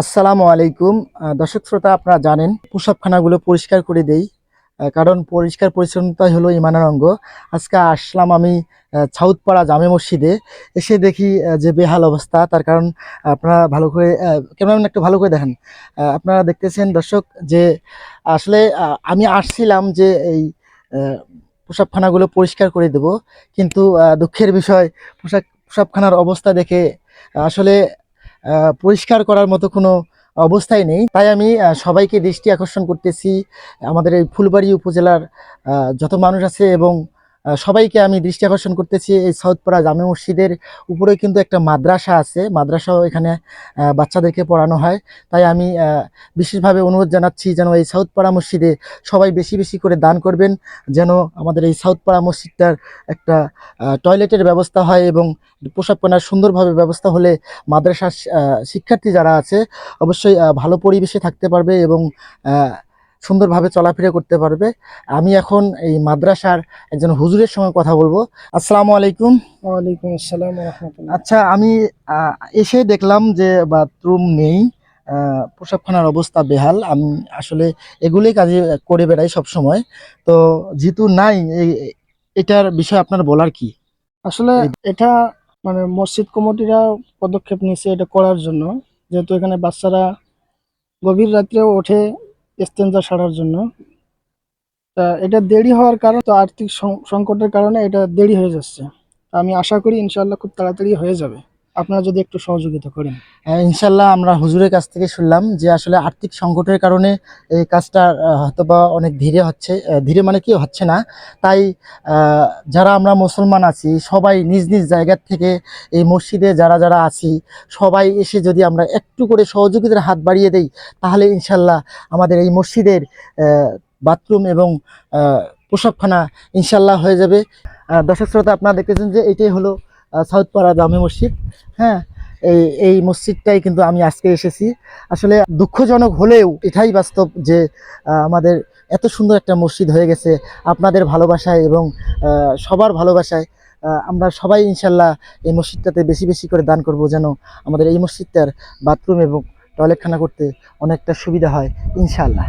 আসসালামু আলাইকুম। দর্শক শ্রোতা, আপনারা জানেন প্রসাবখানাগুলো পরিষ্কার করে দেই, কারণ পরিষ্কার পরিচ্ছন্নতাই হলো ইমানের অঙ্গ। আজকে আসলাম আমি ছাউতপাড়া জামে মসজিদে। এসে দেখি যে বেহাল অবস্থা। তার কারণ আপনারা ভালো করে ক্যামেরাম্যান একটু ভালো করে দেখেন। আপনারা দেখতেছেন দর্শক যে আসলে আমি আসছিলাম যে এই আহ, প্রসাবখানাগুলো পরিষ্কার করে দেব, কিন্তু দুঃখের বিষয় প্রসাবখানার অবস্থা দেখে আসলে পরিষ্কার করার মতো কোনো অবস্থায় নেই। তাই আমি সবাইকে দৃষ্টি আকর্ষণ করতেছি, আমাদের এই ফুলবাড়ি উপজেলার যত মানুষ আছে এবং সবাইকে আমি দৃষ্টি আকর্ষণ করতেছি এই সাউথপাড়া জামে মসজিদের উপরে কিন্তু একটা মাদ্রাসা আছে। মাদ্রাসাও এখানে বাচ্চাদেরকে পড়ানো হয়। তাই আমি বিশেষভাবে অনুরোধ জানাচ্ছি যেন এই সাউথপাড়া মসজিদে সবাই বেশি বেশি করে দান করবেন, যেন আমাদের এই সাউথপাড়া মসজিদটার একটা টয়লেটের ব্যবস্থা হয় এবং প্রসাবখানার সুন্দরভাবে ব্যবস্থা হলে মাদ্রাসার শিক্ষার্থী যারা আছে অবশ্যই ভালো পরিবেশে থাকতে পারবে এবং আহ, সুন্দরভাবে চলাফেরা করতে পারবে। আমি এখন এই মাদ্রাসার একজন হুজুরের সঙ্গে কথা বলবো। আসসালামু আলাইকুম। ওয়ালাইকুম আসসালাম রহমতুল্লাহ। আচ্ছা, আমি এসে দেখলাম যে বাথরুম নেই, প্রসাবখানার অবস্থা বেহাল। আমি আসলে এগুলোই কাজে করে বেড়াই সব সময়। তো যেহেতু নাই, এটার বিষয়ে আপনার বলার কি? আসলে এটা মসজিদ কমিটিরা পদক্ষেপ নিয়েছে এটা করার জন্য, যেহেতু এখানে বাচ্চারা গভীর রাত্রেও ওঠে ইস্তেঞ্জা সারার জন্য। তা এটা দেরি হওয়ার কারণ তো আর্থিক সংকটের কারণে এটা দেরি হয়ে যাচ্ছে। তা আমি আশা করি ইনশাআল্লাহ খুব তাড়াতাড়ি হয়ে যাবে, আপনারা যদি একটু সহযোগিতা করেন। ইনশাল্লাহ আমরা হুজুরের কাছ থেকে শুনলাম যে আসলে আর্থিক সংকটের কারণে এই কাজটা হয়তোবা অনেক ধীরে হচ্ছে। ধীরে মানে কি হচ্ছে না। তাই আহ, যারা আমরা মুসলমান আছি সবাই নিজ নিজ জায়গা থেকে এই মসজিদে যারা যারা আছি সবাই এসে যদি আমরা একটু করে সহযোগিতার হাত বাড়িয়ে দেই, তাহলে ইনশাল্লাহ আমাদের এই মসজিদের বাথরুম এবং আহ, প্রসাবখানা ইনশাল্লাহ হয়ে যাবে। দর্শক শ্রোতা, আপনারা দেখতেছেন যে এটাই হলো সাউথপাড়া জামে মসজিদ। হ্যাঁ, এই মসজিদটাই কিন্তু আমি আজকে এসেছি। আসলে দুঃখজনক হলেও এটাই বাস্তব যে আমাদের এত সুন্দর একটা মসজিদ হয়ে গেছে আপনাদের ভালোবাসায় এবং সবার ভালোবাসায়। আমরা সবাই ইনশাল্লাহ এই মসজিদটাতে বেশি বেশি করে দান করব, যেন আমাদের এই মসজিদটার বাথরুম এবং টয়লেটখানা করতে অনেকটা সুবিধা হয় ইনশাল্লাহ।